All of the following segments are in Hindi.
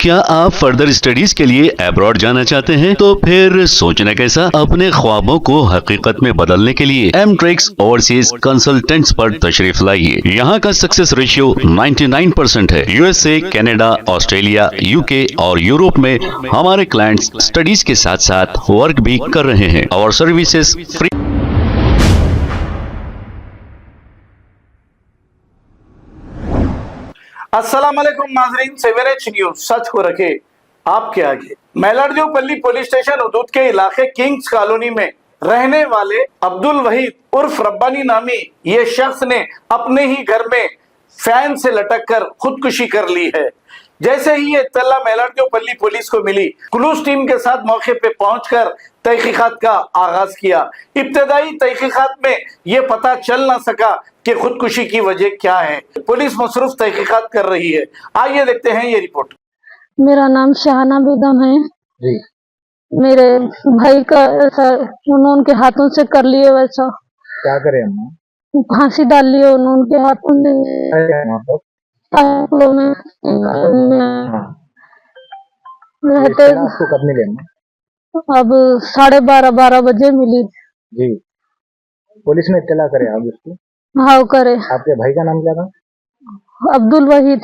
क्या आप फर्दर स्टडीज के लिए अब्रॉड जाना चाहते हैं? तो फिर सोचना कैसा, अपने ख्वाबों को हकीकत में बदलने के लिए एमट्रिक्स ओवरसीज कंसल्टेंट्स पर तशरीफ लाइए। यहाँ का सक्सेस रेशियो 99% है। यूएसए, कनाडा, ऑस्ट्रेलिया, यूके और यूरोप में हमारे क्लाइंट्स स्टडीज के साथ साथ वर्क भी कर रहे हैं और सर्विसेज फ्री। अस्सलाम वालेकुम नाज़रीन, सेवेरेज न्यूज सच को रखे आपके आगे। मेलारजोपल्ली पुलिस स्टेशन हदूद के इलाके किंग्स कॉलोनी में रहने वाले अब्दुल वहीद उर्फ रब्बानी नामी ये शख्स ने अपने ही घर में फैन से लटक कर खुदकुशी कर ली है। जैसे ही ये इत्तला मेलारजोपल्ली पुलिस को मिली, क्लूज टीम के साथ मौके पे पहुंचकर तहकीकात का आगाज किया। इब्तदाई तहकीकात में ये पता चल ना सका कि खुदकुशी की वजह क्या है। पुलिस मसरूफ तहकीकात कर रही है। आइए देखते हैं ये रिपोर्ट। मेरा नाम शाहाना बेगम है जी। मेरे भाई का ऐसा उन्होंने के हाथों से कर लिए। वैसा क्या करें हम? फांसी डाल लिए उन्होंने के हाथों से। में रहते आपको कब मिले? अब 12:30 बजे मिली। जी। पुलिस ने इत्तला करे आप उसकी? हाँ करे। आपके भाई का नाम क्या था? अब्दुल वहीद।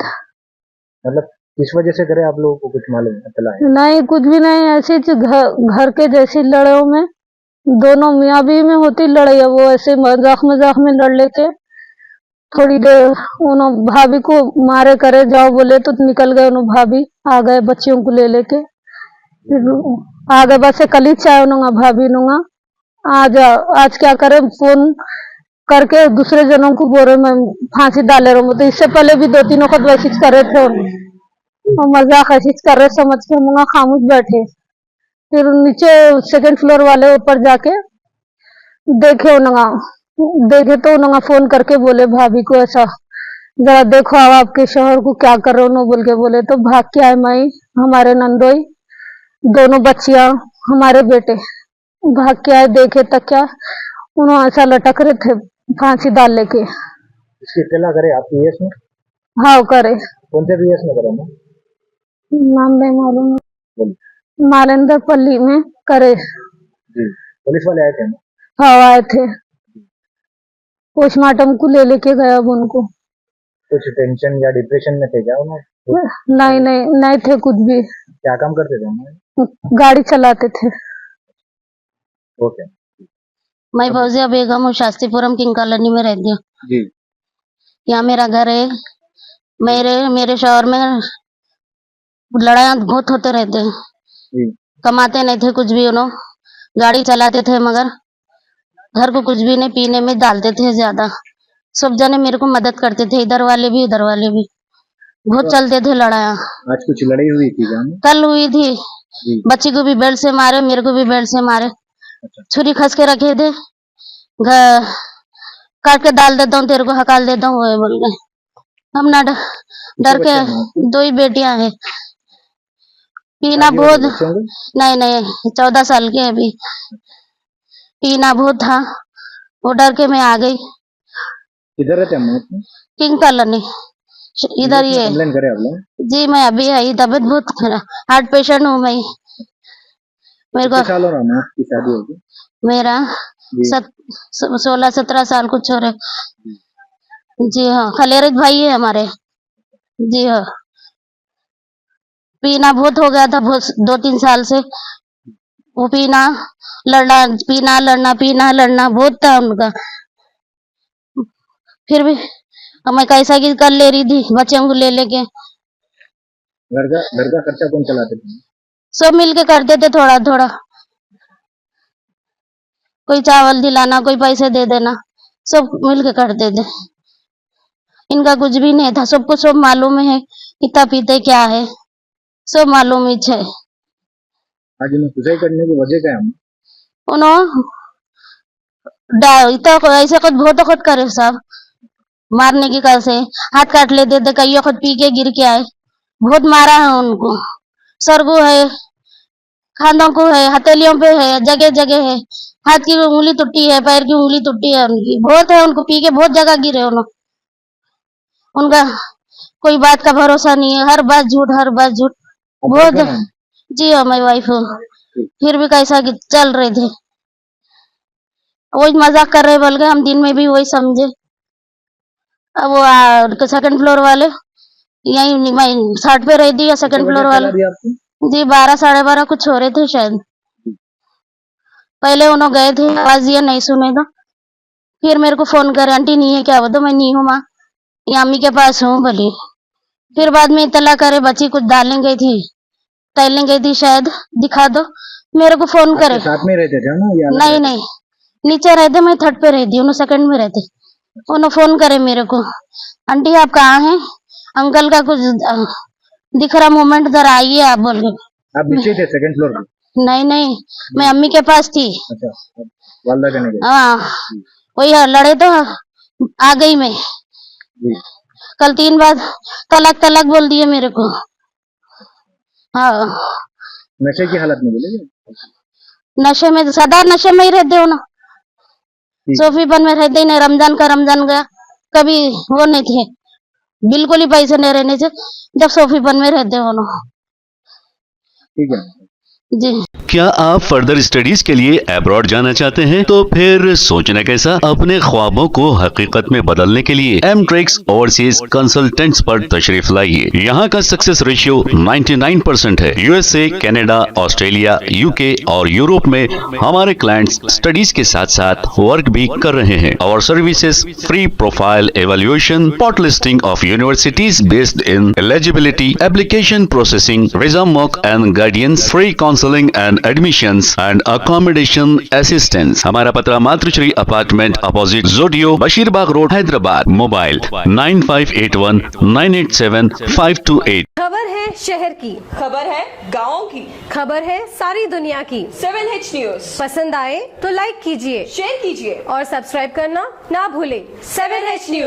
मतलब किस वजह से करे आप लोगों को कुछ मालूम इत्तला है? नहीं, कुछ भी नहीं, ऐसे घर के जैसी लड़ाई में दोनों मियाँ बीवी में होती लड़ाई है। वो ऐसे मजाक में लड़ लेके थोड़ी देर उन्होंने भाभी को मारे करे जाओ बोले तो निकल गए। उन्होंने भाभी आ गए बच्चियों को ले लेके, आ गए। बस कल ही चाहे उन्होंने भाभी नूंगा आज क्या करे, फोन करके दूसरे जनों को बोल रहे मैं फांसी डाले रहा हूँ। तो इससे पहले भी 2-3 वक्त वैसे करे थे और मजाक ऐसी कर रहे समझ के मुंगा खामोश बैठे। फिर नीचे सेकंड फ्लोर वाले ऊपर जाके देखे तो उन्होंने फोन करके बोले भाभी को ऐसा जरा देखो अब आपके शोहर को क्या कर रहे हो बोल के बोले। तो भाग के आए माई, हमारे नंदोई, दोनों बच्चियां, हमारे बेटे भाग के आए। देखे तक क्या उन्होंने ऐसा लटक रहे थे फांसी डाल लेके। इसकी इत्तला करे आप पीएस में? हाँ करे। कौन से पीएस में करे? नाम नहीं मालूम। नारेंद्र पल्ली में करे। जी। पुलिस वाले आए थे? हाँ आए थे, पोस्टमार्टम को ले लेके गया अब उनको। कुछ टेंशन या डिप्रेशन में थे क्या उन्होंने? नहीं थे कुछ भी। क्या काम करते थे? गाड़ी चलाते थे। ओके। मैं फौजिया बेगम हूँ, शास्त्रीपुरम किंग कॉलोनी में रहती हूँ। जी। यहाँ मेरा घर है। मेरे शहर में लड़ाइयाँ बहुत होते रहते हैं। जी। कमाते नहीं थे कुछ भी, उन्होंने गाड़ी चलाते थे मगर घर को कुछ भी नहीं, पीने में डालते थे ज्यादा। सब जने मेरे को मदद करते थे, इधर वाले भी उधर वाले भी। बहुत चलते थे लड़ाइयाँ। आज कुछ लड़ाई हुई थी क्या? कल हुई थी। बच्ची को भी बेल्ट से मारे, मेरे को भी बेल्ट से मारे। छुरी खस के रखे थे, काट के डाल देता हूँ, तेरे को हकाल देता हूँ बोल गए। हम ना डर के, 2 ही बेटियां हैं। पीना बहुत, नहीं 14 साल के अभी। पीना बहुत था, वो डर के मैं आ गई। किधर रहते हैं? किंग कॉलोनी इधर ही है। कंप्लेन करे आप लोग? जी, मैं अभी आई, तबीयत बहुत खराब, हार्ट पेशेंट हूँ मैं। मेरे को साल हो रहा है आपकी शादी होगी? मेरा 16-17 साल कुछ हो रहे। जी हाँ, खलेरत भाई है हमारे। जी हाँ, पीना बहुत हो गया था, बहुत 2-3 साल से। वो पीना लड़ना बहुत था उनका। फिर भी मैं कैसा की कर ले रही थी बच्चों को ले लेके। घर का खर्चा कौन चलाते थे? सब मिलके करते थे थोड़ा थोड़ा। कोई चावल दिलाना, कोई पैसे दे देना, सब मिलके करते थे। इनका कुछ भी नहीं था, सबको सब मालूम है कितना पीते क्या है, सब मालूम ही है। आज इन्हें सुसाइड करने की वजह क्या है? उन्होंने ऐसे कुछ बहुत खुद करे साहब, मारने की कल से हाथ काट लेते थे, कई खुद पी के गिर के आए। बहुत मारा है उनको, सरगु है, खानों को है, हथेलियों पे है, जगह जगह है। हाथ की उंगली टूटी है, पैर की उंगली टूटी है उनकी, बहुत है। उनको पी के बहुत जगह गिरे उन्होंने। उनका कोई बात का भरोसा नहीं है, हर बात झूठ। बहुत जी हाँ मैं वाइफ हूँ। फिर भी कैसा कि चल रहे थे, वही मजाक कर रहे बोल के हम दिन में भी वही समझे। अब वो सेकंड फ्लोर वाले यही मैं 60 पे रहती है, सेकंड फ्लोर वाले जी 12 साढ़े 12 कुछ हो रहे थे शायद। पहले उन्होंने गए थे, आवाज दिया नहीं सुने तो फिर मेरे को फोन करे, आंटी नहीं है क्या? बोलो मैं नहीं हूँ माँ, ये अम्मी के पास हूँ बोली। फिर बाद में इतला करे बच्ची कुछ डालने गई थी, टहलने गई थी शायद, दिखा दो। मेरे को फोन करे, साथ में रहते थे ना या नहीं नहीं नीचे रहते, मैं थर्ड पे रहती हूँ, सेकंड में रहते। उन्होंने फोन करे मेरे को, आंटी आप कहाँ हैं? अंकल का कुछ दिख रहा मूवमेंट, जरा आइए आप बोल के। आप नीचे थे सेकंड फ्लोर पे? नहीं नहीं मैं अम्मी के पास थी। अच्छा, वालदा करने गए? हाँ वही लड़े तो आ गई मैं। जी। कल 3 बार तलाक तलाक बोल दिए मेरे को। हाँ नशे की हालत में बोले? नशे में, सदा नशे में ही रहते हो ना, सोफीपन में रहते ही नहीं। रमजान का रमजान गया, कभी वो नहीं थे, बिल्कुल ही पैसे नहीं रहने से, जब सोफीपन में रहते हो ना। ठीक है जी। क्या आप फर्दर स्टडीज के लिए अब्रॉड जाना चाहते हैं? तो फिर सोचना कैसा, अपने ख्वाबों को हकीकत में बदलने के लिए एमट्रिक्स ओवरसीज कंसल्टेंट्स पर तशरीफ लाइए। यहाँ का सक्सेस रेशियो 99% है। यूएसए, कनाडा, ऑस्ट्रेलिया, यूके और यूरोप में हमारे क्लाइंट्स स्टडीज के साथ साथ वर्क भी कर रहे हैं। और services free profile evaluation, spot listing of universities based in eligibility, application processing, visa mock and guidance, free counselling and admissions and accommodation assistance. हमारा पता मातृश्री अपार्टमेंट अपोजिट जोडियो, बशीरबाग रोड, हैदराबाद। मोबाइल 9581987528। खबर है शहर की, खबर है गाँव की, खबर है सारी दुनिया की। 7H न्यूज पसंद आए तो लाइक कीजिए, शेयर कीजिए और सब्सक्राइब करना ना भूले। 7H news.